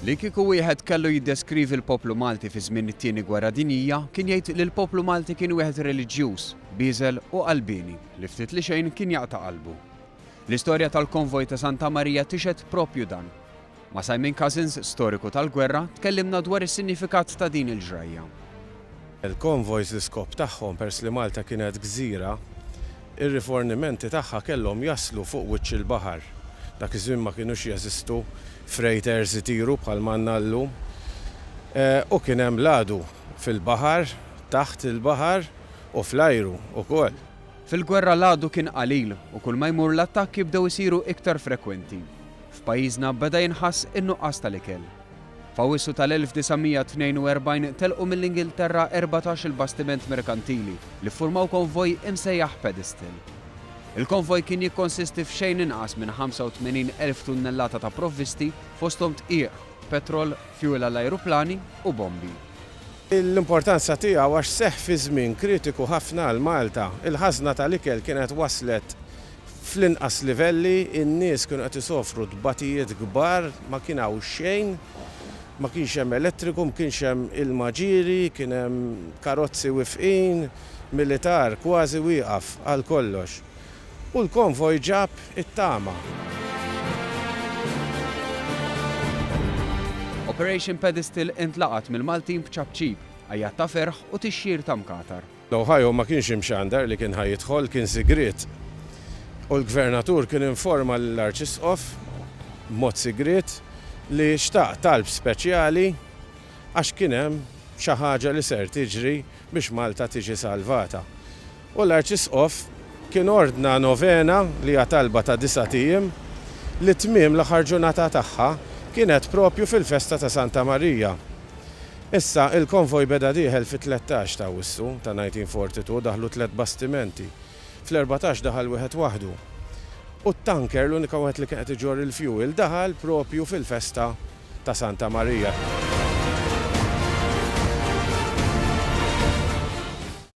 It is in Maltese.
Li kieku wieħed kellu jiddeskrivi l-poplu Malti fi żmien it-tieni Gwerra Dinjija kien jgħid li l-poplu Malti kien wieħed reliġjuż, biżel u qalbini li ftit li xejn kien jaqta' qalbu. L-istorja tal-Konvoj ta' Santa Marija tixed proprju dan. Ma' Simon Cussons, storiku tal-Gwerra, tkellimna dwar is-sinifikat ta' din il-ġrajja. Il-konvojs l-iskop tagħhom pers li Malta kienet gżira, ir-rifornimenti tagħha kellhom jaslu fuq wiċċ il-baħar. Dak iż-żmien ma kinux jeżistu freighters itiru bħal mannallu. U kien hemm ladu fil-baħar, taħt il-baħar u fl-ajru wkoll. Fil-Gwerra l-għadu kien qalil u kull ma jmur l-attakki bdew isiru iktar frekwenti. F'pajjiżna beda jinħass in-nuqqas tal-ikel. F'Awwissu tal-1942 telqu mill-Ingilterra 14 il-bastiment merkantili li ffurmaw konvoj imsejjaħ pedestal. Il-konvoj kien jikkonsisti f'xejn inqas minn 85,000 tunnellata ta' provvisti fosthom tqiegħ, petrol, fjuwel għall-ajruplani u bombi. L-importanza tiegħu għax seħħ fi żmien kritiku ħafna għal Malta. Il-ħażna tal-ikel kienet waslet fl-inqas livelli, in-nies kienu qed isofru dbatijiet kbar, ma kien hawn xejn, ma kienx hemm elettriku, ma kienx hemm il-maġiri, kien hemm karozzi wifqin, militar kważi wieqaf għal kollox. U l-konvoj ġab it-tama. Operation Pedestal intlaqat mill-Maltin b'ċabċib, għajjat ta' ferħ u tixjir ta' mkatar. L-Ohio ma kienx imxandar li kien ħajjidħol, kien sigriet. U l-gvernatur kien informa l-arċisqof b'mod sigriet li xtaq talb speċjali għax kien hemm xi ħaġa li ser tiġri biex Malta tiġi salvata. U l-arċisqof kien ordna novena li hija talba ta' 9 tiem li tmiem l-aħħar ġurnata tagħha kienet propju fil-festa ta' Santa Marija. Issa il-konvoj beda dieħel fit-13 ta' Awwissu ta' 1942 daħlu 3 bastimenti. Fl-14 daħal wieħed waħdu. U t-tanker l-unika wieħed li kien qed iġorr il-fjuwil daħal propju fil-festa ta' Santa Marija.